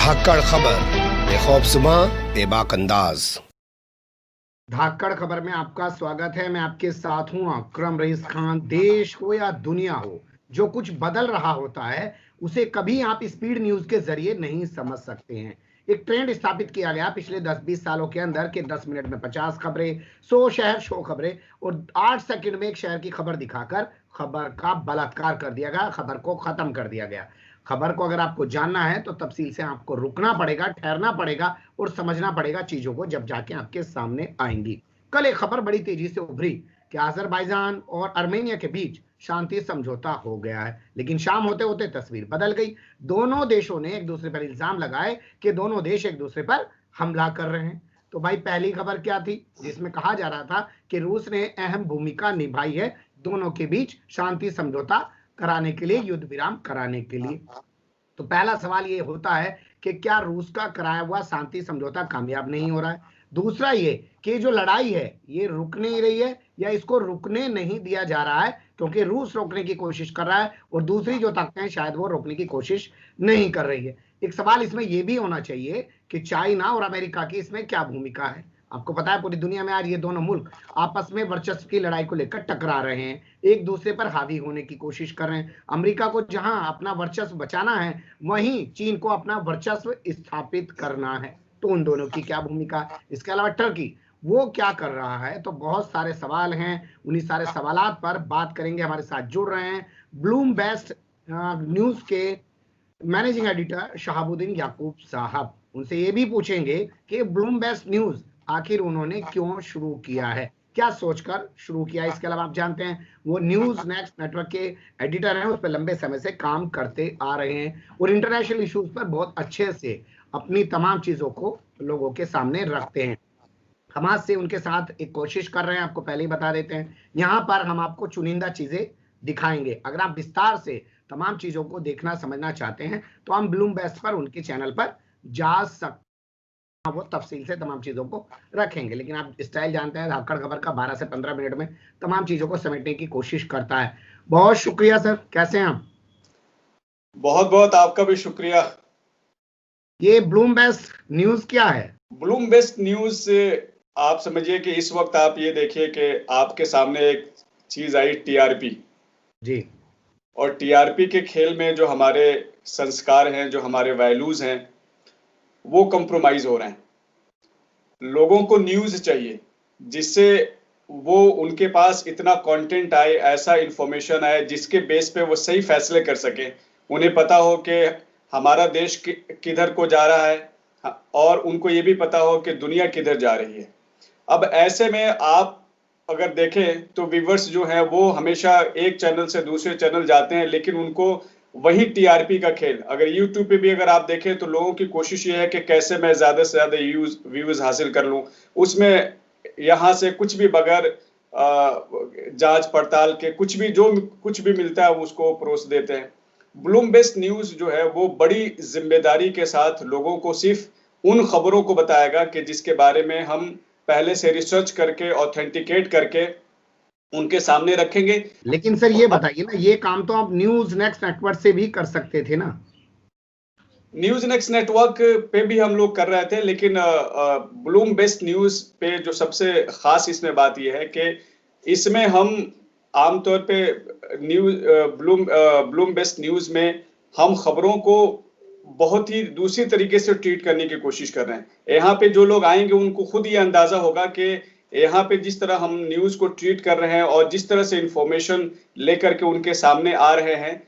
धाकड़ खबर, बेखौफसुमा बेबाक अंदाज। धाकड़ खबर में आपका स्वागत है। मैं आपके साथ हूं अकरम रईस खान। देश हो या दुनिया हो, जो कुछ बदल रहा होता है उसे कभी आप स्पीड न्यूज के जरिए नहीं समझ सकते हैं। एक ट्रेंड स्थापित किया गया पिछले 10-20 सालों के अंदर कि 10 मिनट में 50 खबरें, 100 शहर शो खबरें और 8 सेकंड में एक शहर की खबर दिखाकर खबर का बलात्कार कर दिया गया, खबर को खत्म कर दिया गया। खबर को अगर आपको जानना है तो तफसील से आपको रुकना पड़ेगा, ठहरना पड़ेगा और समझना पड़ेगा चीजों को, जब जाके आपके सामने आएंगी। कल एक खबर बड़ी तेजी से उभरी कि अजरबैजान और आर्मेनिया के बीच शांति समझौता हो गया है, लेकिन शाम होते होते तस्वीर बदल गई। दोनों देशों ने एक दूसरे पर इल्जाम लगाए कि दोनों देश एक दूसरे पर हमला कर रहे हैं। तो भाई, पहली खबर क्या थी जिसमें कहा जा रहा था कि रूस ने अहम भूमिका निभाई है दोनों के बीच शांति समझौता कराने के लिए, युद्ध विराम कराने के लिए। तो पहला सवाल ये होता है कि क्या रूस का कराया हुआ शांति समझौता कामयाब नहीं हो रहा है। दूसरा ये कि जो लड़ाई है ये रुक नहीं रही है या इसको रुकने नहीं दिया जा रहा है, क्योंकि रूस रोकने की कोशिश कर रहा है और दूसरी जो ताकतें हैं शायद वो रोकने की कोशिश नहीं कर रही है। एक सवाल इसमें यह भी होना चाहिए कि चाइना और अमेरिका की इसमें क्या भूमिका है। आपको पता है पूरी दुनिया में आज ये दोनों मुल्क आपस में वर्चस्व की लड़ाई को लेकर टकरा रहे हैं, एक दूसरे पर हावी होने की कोशिश कर रहे हैं। अमेरिका को जहां अपना वर्चस्व बचाना है, वहीं चीन को अपना वर्चस्व स्थापित करना है। तो उन दोनों की क्या भूमिका है। इसके अलावा टर्की वो क्या कर रहा है। तो बहुत सारे सवाल हैं, उन्हीं सारे सवालात पर बात करेंगे। हमारे साथ जुड़ रहे हैं ब्लूमबर्ग न्यूज के मैनेजिंग एडिटर शहाबुद्दीन याकूब साहब। उनसे ये भी पूछेंगे कि ब्लूमबर्ग न्यूज आखिर उन्होंने क्यों शुरू किया है, क्या सोचकर शुरू किया। इसके अलावा आप जानते हैं वो न्यूज नेक्स्ट नेटवर्क के एडिटर हैं, उस पर लंबे समय से काम करते आ रहे हैं और इंटरनेशनल इश्यूज पर बहुत अच्छे से अपनी तमाम चीजों को लोगों के सामने रखते हैं। हमास से उनके साथ एक कोशिश कर रहे हैं, आपको पहले ही बता देते हैं। यहाँ पर हम आपको चुनिंदा चीजें दिखाएंगे। अगर आप विस्तार से तमाम चीजों को देखना समझना चाहते हैं तो हम ब्लूमबर्ग पर उनके चैनल पर जा सकते, वो तफसील से तमाम चीजों को रखेंगे। लेकिन आप स्टाइल जानते हैं, धाकड़ खबर का 12 से 15 मिनट में तमाम चीजों को समेटने की कोशिश करता है। बहुत शुक्रिया सर, कैसे हैं आप। बहुत बहुत आपका भी शुक्रिया। ये ब्लूमबर्ग न्यूज क्या है। ब्लूमबर्ग न्यूज से आप समझिए कि इस वक्त आप ये देखिए कि आपके सामने एक चीज आई टीआरपी जी, और टीआरपी के खेल में जो हमारे संस्कार हैं, जो हमारे वैल्यूज हैं, वो कंप्रोमाइज हो रहे हैं। लोगों को न्यूज चाहिए जिससे वो उनके पास इतना कंटेंट आए, ऐसा इंफॉर्मेशन आए जिसके बेस पे वो सही फैसले कर सके। उन्हें पता हो कि हमारा देश किधर को जा रहा है और उनको ये भी पता हो कि दुनिया किधर जा रही है। अब ऐसे में आप अगर देखें तो व्यूअर्स जो है वो हमेशा एक चैनल से दूसरे चैनल जाते हैं, लेकिन उनको वही टीआरपी का खेल। अगर यूट्यूब पे भी अगर आप देखें तो लोगों की कोशिश ये है कि कैसे मैं ज्यादा से ज्यादा व्यूज हासिल कर लूं, उसमें यहाँ से कुछ भी बगैर जांच पड़ताल के कुछ भी मिलता है उसको परोस देते हैं। ब्लूमबर्ग न्यूज जो है वो बड़ी जिम्मेदारी के साथ लोगों को सिर्फ उन खबरों को बताएगा कि जिसके बारे में हम पहले से रिसर्च करके ऑथेंटिकेट करके उनके सामने रखेंगे। लेकिन सर ये बताइए ना, ये काम तो आप न्यूज नेक्स्ट नेटवर्क से भी कर सकते थे ना। न्यूज नेक्स्ट नेटवर्क पे भी हम लोग कर रहे थे, लेकिन ब्लूमबर्ग न्यूज पे जो सबसे खास इसमें बात यह है कि इसमें हम आमतौर पे ब्लूमबर्ग न्यूज में हम खबरों को बहुत ही दूसरी तरीके से ट्रीट करने की कोशिश कर रहे हैं। यहाँ पे जो लोग आएंगे उनको खुद ये अंदाजा होगा कि यहाँ पे जिस तरह हम न्यूज को ट्रीट कर रहे हैं और जिस तरह से इंफॉर्मेशन लेकर के उनके सामने आ रहे हैं,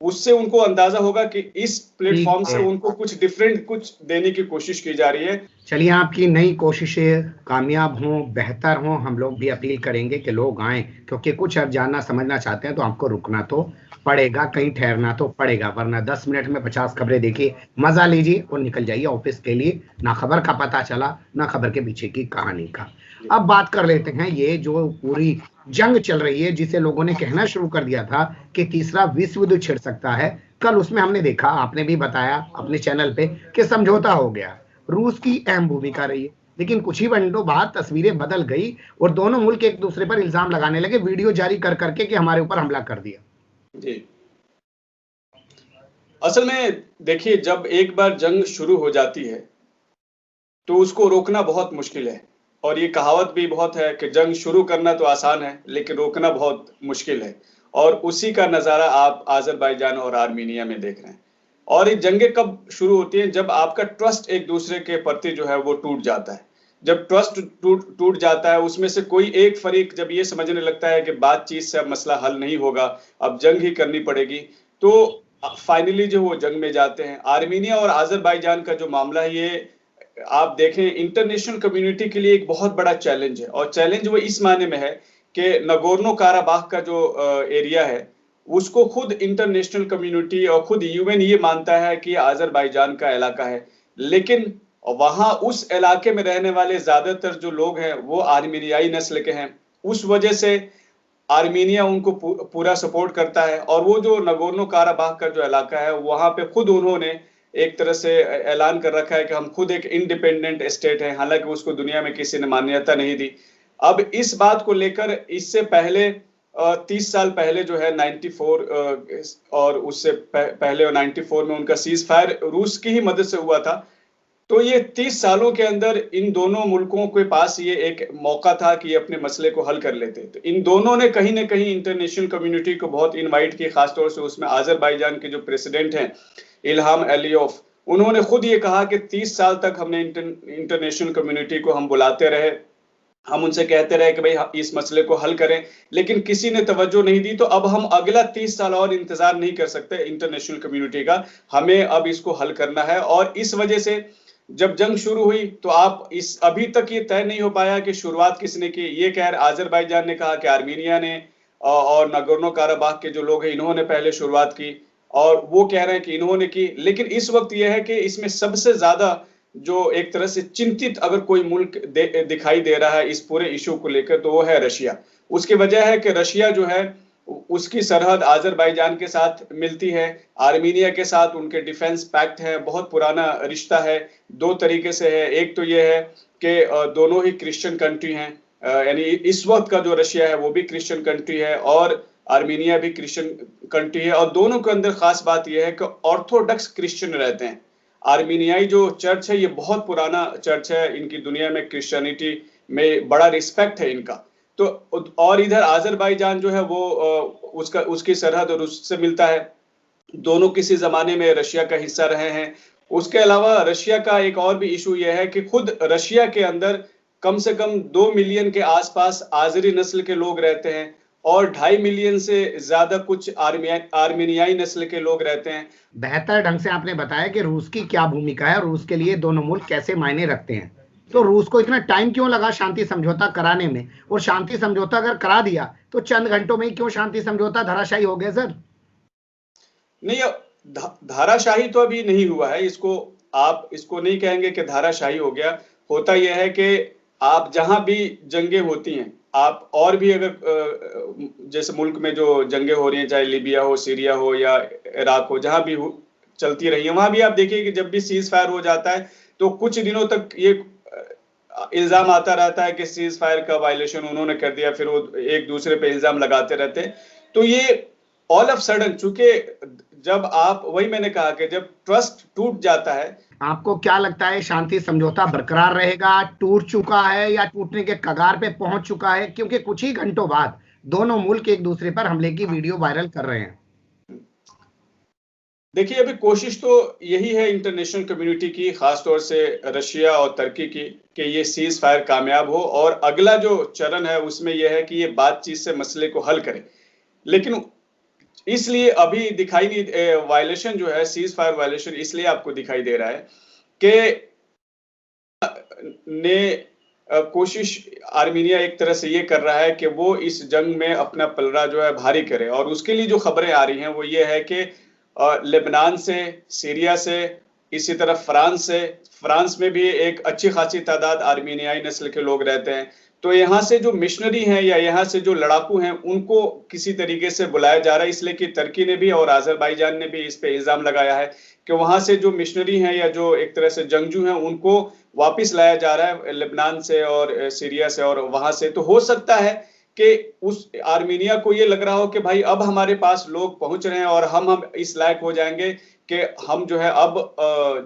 उससे उनको अंदाजा होगा कि इस प्लेटफॉर्म से उनको कुछ डिफरेंट कुछ देने की कोशिश की जा रही है। चलिए, आपकी नई कोशिशें कामयाब हों, बेहतर हों। हम लोग भी अपील करेंगे कि लोग आएं, क्योंकि कुछ अब जानना समझना चाहते हैं तो आपको रुकना तो पड़ेगा, कहीं ठहरना तो पड़ेगा, वरना 10 मिनट में 50 खबरें देखिए, मजा लीजिए और निकल जाइए ऑफिस के लिए। ना खबर का पता चला, ना खबर के पीछे की कहानी का। अब बात कर लेते हैं ये जो पूरी जंग चल रही है, जिसे लोगों ने कहना शुरू कर दिया था कि तीसरा विश्व युद्ध छिड़ सकता है। कल उसमें हमने देखा, आपने भी बताया अपने चैनल पे कि समझौता हो गया, रूस की अहम भूमिका रही है। लेकिन कुछ ही घंटों बाद तस्वीरें बदल गई और दोनों मुल्क एक दूसरे पर इल्जाम लगाने लगे, वीडियो जारी कर करके कि हमारे ऊपर हमला कर दिया। जी, असल में देखिए, जब एक बार जंग शुरू हो जाती है तो उसको रोकना बहुत मुश्किल है। और ये कहावत भी बहुत है कि जंग शुरू करना तो आसान है लेकिन रोकना बहुत मुश्किल है। और उसी का नज़ारा आप अज़रबैजान और आर्मीनिया में देख रहे हैं। और ये जंगें कब शुरू होती हैं? जब आपका ट्रस्ट एक दूसरे के प्रति जो है वो टूट जाता है। जब ट्रस्ट टूट जाता है, उसमें से कोई एक फरीक जब ये समझने लगता है कि बातचीत से अब मसला हल नहीं होगा, अब जंग ही करनी पड़ेगी, तो फाइनली जो वो जंग में जाते हैं। आर्मीनिया और अज़रबैजान का जो मामला है, ये आप देखें इंटरनेशनल कम्युनिटी के लिए एक बहुत बड़ा चैलेंज है। और चैलेंज वो इस मायने में है कि नगोर्नो काराबाख का जो एरिया है, उसको खुद इंटरनेशनल कम्युनिटी और खुद यूएन ये मानता है कि अज़रबैजान का इलाका है। लेकिन वहां उस इलाके में रहने वाले ज्यादातर जो लोग हैं वो आर्मीनियाई नस्ल के हैं। उस वजह से आर्मीनिया उनको पूरा सपोर्ट करता है। और वो जो नगोर्नो काराबाख का जो इलाका है, वहां पे खुद उन्होंने एक तरह से ऐलान कर रखा है कि हम खुद एक इंडिपेंडेंट स्टेट हैं, हालांकि उसको दुनिया में किसी ने मान्यता नहीं दी। अब इस बात को लेकर इससे पहले 30 साल पहले जो है 94 और उससे पहले 94 में उनका सीज फायर रूस की ही मदद से हुआ था। तो ये 30 सालों के अंदर इन दोनों मुल्कों के पास ये एक मौका था कि ये अपने मसले को हल कर लेते। तो इन दोनों ने कहीं ना कहीं इंटरनेशनल कम्युनिटी को बहुत इनवाइट की, खासतौर से उसमें अज़रबैजान के जो प्रेसिडेंट हैं इल्हाम अलीयेव, उन्होंने खुद ये कहा कि 30 साल तक हमने इंटरनेशनल कम्युनिटी को हम बुलाते रहे, हम उनसे कहते रहे कि भाई इस मसले को हल करें, लेकिन किसी ने तवज्जो नहीं दी। तो अब हम अगला 30 साल और इंतजार नहीं कर सकते इंटरनेशनल कम्युनिटी का, हमें अब इसको हल करना है। और इस वजह से जब जंग शुरू हुई तो आप इस अभी तक ये तय नहीं हो पाया कि शुरुआत किसने की। ये कह रहे अज़रबैजान ने कहा कि आर्मीनिया ने, और नगोर्नो काराबाख के जो लोग हैं इन्होंने पहले शुरुआत की, और वो कह रहे हैं कि इन्होंने की। लेकिन इस वक्त यह है कि इसमें सबसे ज्यादा जो एक तरह से चिंतित अगर कोई मुल्क दिखाई दे रहा है इस पूरे इशू को लेकर, तो वो है रशिया। उसकी वजह है कि रशिया जो है उसकी सरहद अज़रबैजान के साथ मिलती है, आर्मीनिया के साथ उनके डिफेंस पैक्ट है, बहुत पुराना रिश्ता है। दो तरीके से है, एक तो ये है कि दोनों ही क्रिश्चियन कंट्री हैं, यानी इस वक्त का जो रशिया है वो भी क्रिश्चियन कंट्री है और आर्मीनिया भी क्रिश्चियन कंट्री है। और दोनों के अंदर खास बात यह है कि ऑर्थोडॉक्स क्रिश्चियन रहते हैं। आर्मीनियाई जो चर्च है ये बहुत पुराना चर्च है, इनकी दुनिया में क्रिश्चियनिटी में बड़ा रिस्पेक्ट है इनका। तो और इधर अज़रबैजान जो है वो उसकी सरहद और उससे मिलता है। दोनों किसी जमाने में रशिया का हिस्सा रहे हैं। उसके अलावा रशिया का एक और भी इशू यह है कि खुद रशिया के अंदर कम से कम 2 मिलियन के आसपास आज़री नस्ल के लोग रहते हैं और 2.5 मिलियन से ज्यादा कुछ आर्मीनियाई नस्ल के लोग रहते हैं। बेहतर ढंग से आपने बताया कि रूस की क्या भूमिका है और रूस के लिए दोनों मुल्क कैसे मायने रखते हैं। तो रूस को इतना टाइम क्यों लगा शांति समझौता कराने में? और शांति समझौता अगर करा दिया तो चंद घंटों में ही क्यों शांति समझौता धराशायी हो गया सर? नहीं, धाराशाही तो अभी नहीं हुआ है। आप इसको नहीं कहेंगे कि धाराशाही हो गया। होता यह है कि आप जहां भी जंगें होती हैं, आप और भी अगर जैसे मुल्क में जो जंगें हो रही हैं, चाहे लीबिया हो, सीरिया हो या इराक हो, जहां भी चलती रही है, वहां भी आप देखिए कि जब भी सीज फायर हो जाता है तो कुछ दिनों तक ये इल्जाम आता रहता है कि सीज फायर का वायलेशन उन्होंने कर दिया, फिर वो एक दूसरे पे इल्जाम लगाते रहते हैं। तो ये ऑल ऑफ सडन, चूंकि जब आप, वही मैंने कहा कि जब ट्रस्ट टूट जाता है। आपको क्या लगता है शांति समझौता बरकरार रहेगा, टूट चुका है या टूटने के कगार पे पहुंच चुका है? क्योंकि कुछ ही घंटों बाद दोनों मुल्क एक दूसरे पर हमले की वीडियो वायरल कर रहे हैं। देखिए, अभी कोशिश तो यही है इंटरनेशनल कम्युनिटी की, खासतौर से रशिया और तुर्की की, कि ये सीज फायर कामयाब हो और अगला जो चरण है उसमें यह है कि ये बातचीत से मसले को हल करें। लेकिन इसलिए अभी दिखाई नहीं, वायलेशन जो है, सीज फायर वायलेशन इसलिए आपको दिखाई दे रहा है कि कोशिश आर्मीनिया एक तरह से ये कर रहा है कि वो इस जंग में अपना पलड़ा जो है भारी करे। और उसके लिए जो खबरें आ रही हैं वो ये है कि लेबनान से, सीरिया से, इसी तरह फ्रांस में भी एक अच्छी खासी तादाद आर्मीनियाई नस्ल के लोग रहते हैं। तो यहाँ से जो मिशनरी हैं या यहाँ से जो लड़ाकू हैं उनको किसी तरीके से बुलाया जा रहा है, इसलिए कि तुर्की ने भी और अज़रबैजान ने भी इस पे इल्जाम लगाया है कि वहां से जो मिशनरी हैं या जो एक तरह से जंगजू हैं उनको वापस लाया जा रहा है लेबनान से और सीरिया से और वहां से। तो हो सकता है कि उस आर्मीनिया को ये लग रहा हो कि भाई अब हमारे पास लोग पहुंच रहे हैं और हम इस लायक हो जाएंगे कि हम जो है अब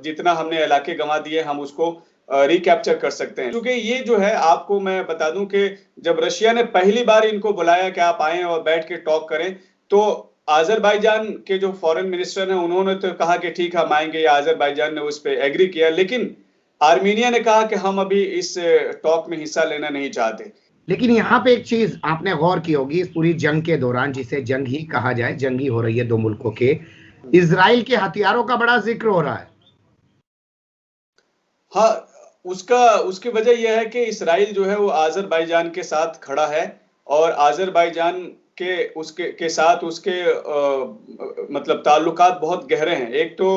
जितना हमने इलाके गंवा दिए हम उसको रिकैप्चर कर सकते हैं। क्योंकि ये जो है, आपको मैं बता दूं कि जब रशिया ने पहली बार इनको बुलाया कि आप आए और बैठ के टॉक करें, तो आज़रबाईजान के जो फॉरेन मिनिस्टर हैं उन्होंने तो कहा कि ठीक है हम आएंगे, या आज़रबाईजान ने उस पर एग्री किया, लेकिन आर्मीनिया ने कहा कि हम अभी इस टॉक में हिस्सा लेना नहीं चाहते। लेकिन यहाँ पे एक चीज आपने गौर की होगी, इस पूरी जंग के दौरान, जिसे जंग ही कहा जाए, जंग ही हो रही है दो मुल्कों के, इजराइल के हथियारों का बड़ा जिक्र हो रहा है। हाँ, उसकी वजह यह है कि इजराइल जो है वो आज़रबाईजान के साथ खड़ा है और आज़रबाईजान के साथ उसके मतलब ताल्लुकात बहुत गहरे हैं। एक तो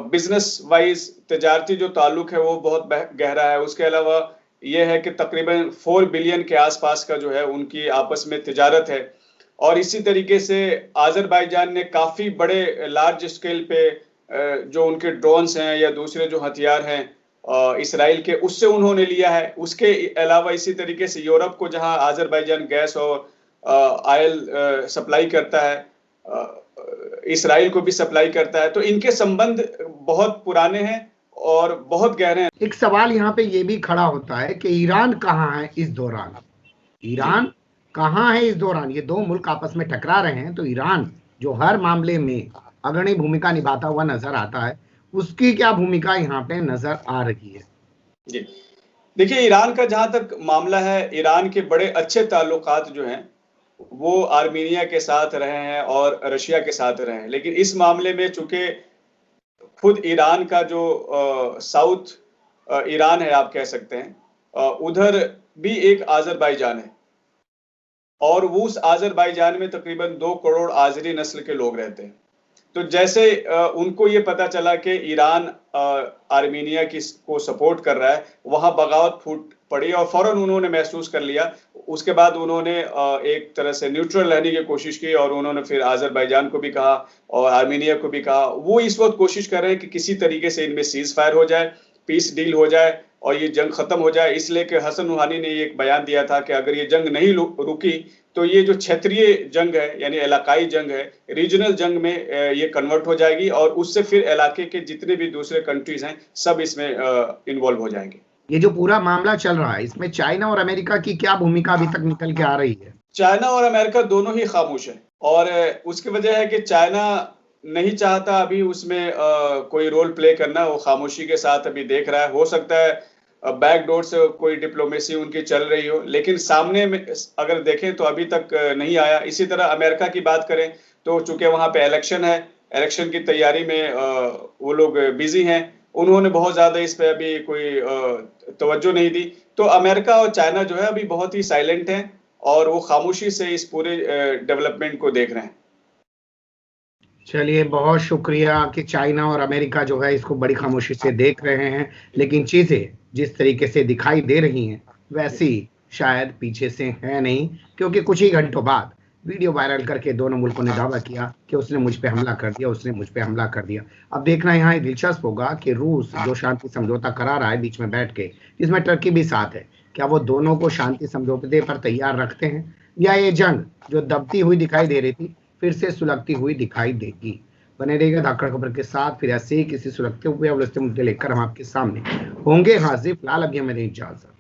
बिजनेस वाइज तिजारती जो ताल्लुक है वो बहुत गहरा है। उसके अलावा यह है कि तकरीबन 4 बिलियन के आसपास का जो है उनकी आपस में तिजारत है। और इसी तरीके से आज़रबाईजान ने काफ़ी बड़े लार्ज स्केल पे जो उनके ड्रोन्स हैं या दूसरे जो हथियार हैं इसराइल के, उससे उन्होंने लिया है। उसके अलावा इसी तरीके से यूरोप को जहां आज़रबाईजान गैस और ऑयल सप्लाई करता है, इसराइल को भी सप्लाई करता है, तो इनके संबंध बहुत पुराने हैं और बहुत गहरे हैं। एक सवाल यहाँ पे ये भी खड़ा होता है कि ईरान कहाँ है इस दौरान? ईरान कहाँ है इस दौरान? ये दो मुल्क आपस में टकरा रहे हैं, तो ईरान जो हर मामले में अग्रणी भूमिका निभाता हुआ नजर आता है, उसकी क्या भूमिका यहाँ पे नजर आ रही है? जी देखिए, ईरान का जहां तक मामला है, ईरान के बड़े अच्छे ताल्लुकात जो हैं वो आर्मीनिया के साथ रहे हैं और रशिया के साथ रहे हैं। लेकिन इस मामले में चूंकि खुद ईरान का जो साउथ ईरान है आप कह सकते हैं, उधर भी एक आज़रबाईजान है और वो उस आज़रबाईजान में तकरीबन 2 करोड़ आज़री नस्ल के लोग रहते हैं। तो जैसे उनको ये पता चला कि ईरान आर्मीनिया को सपोर्ट कर रहा है, वहां बगावत फूट पड़ी और फौरन उन्होंने महसूस कर लिया। उसके बाद उन्होंने एक तरह से न्यूट्रल रहने की कोशिश की और उन्होंने फिर आज़रबाईजान को भी कहा और आर्मीनिया को भी कहा। वो इस वक्त कोशिश कर रहे हैं कि किसी तरीके से इनमें सीज फायर हो जाए, पीस डील हो जाए और ये जंग खत्म हो जाए। इसलिए कि हसन रूहानी ने एक बयान दिया था कि अगर ये जंग नहीं रुकी तो ये जो क्षेत्रीय जंग है यानी इलाकाई जंग है, रीजनल जंग में ये कन्वर्ट हो जाएगी और उससे फिर इलाके के जितने भी दूसरे कंट्रीज हैं सब इसमें इन्वॉल्व हो जाएंगे। ये जो पूरा मामला चल रहा है, इसमें चाइना और अमेरिका की क्या भूमिका अभी तक निकल के आ रही है? चाइना और अमेरिका दोनों ही खामोश है और उसकी वजह है कि चाइना नहीं चाहता अभी उसमें कोई रोल प्ले करना, वो खामोशी के साथ अभी देख रहा है। हो सकता है बैकडोर से कोई डिप्लोमेसी उनकी चल रही हो, लेकिन सामने में अगर देखें तो अभी तक नहीं आया। इसी तरह अमेरिका की बात करें तो चूंकि वहां पे इलेक्शन है, इलेक्शन की तैयारी में वो लोग बिजी हैं, उन्होंने बहुत ज्यादा इस पे अभी कोई तवज्जो नहीं दी। तो अमेरिका और चाइना जो है अभी बहुत ही साइलेंट हैं और वो खामोशी से इस पूरे डेवलपमेंट को देख रहे हैं। चलिए, बहुत शुक्रिया कि चाइना और अमेरिका जो है इसको बड़ी खामोशी से देख रहे हैं, लेकिन चीजें जिस तरीके से दिखाई दे रही हैं वैसी शायद पीछे से है नहीं, क्योंकि कुछ ही घंटों बाद वीडियो वायरल करके दोनों मुल्कों ने दावा किया कि उसने मुझ पे हमला कर दिया, उसने मुझ पे हमला कर दिया। अब देखना यहाँ दिलचस्प होगा कि रूस जो शांति समझौता करा रहा है बीच में बैठ के, जिसमें टर्की भी साथ है, क्या वो दोनों को शांति समझौते पर तैयार रखते हैं या ये जंग जो दबती हुई दिखाई दे रही थी फिर से सुलगती हुई दिखाई देगी? बने रहेगा धाकड़ खबर के साथ। फिर ऐसे ही किसी सुलगते हुए और मुद्दे लेकर हम आपके सामने होंगे हाजिर। फिलहाल अभी हमें इजाजत।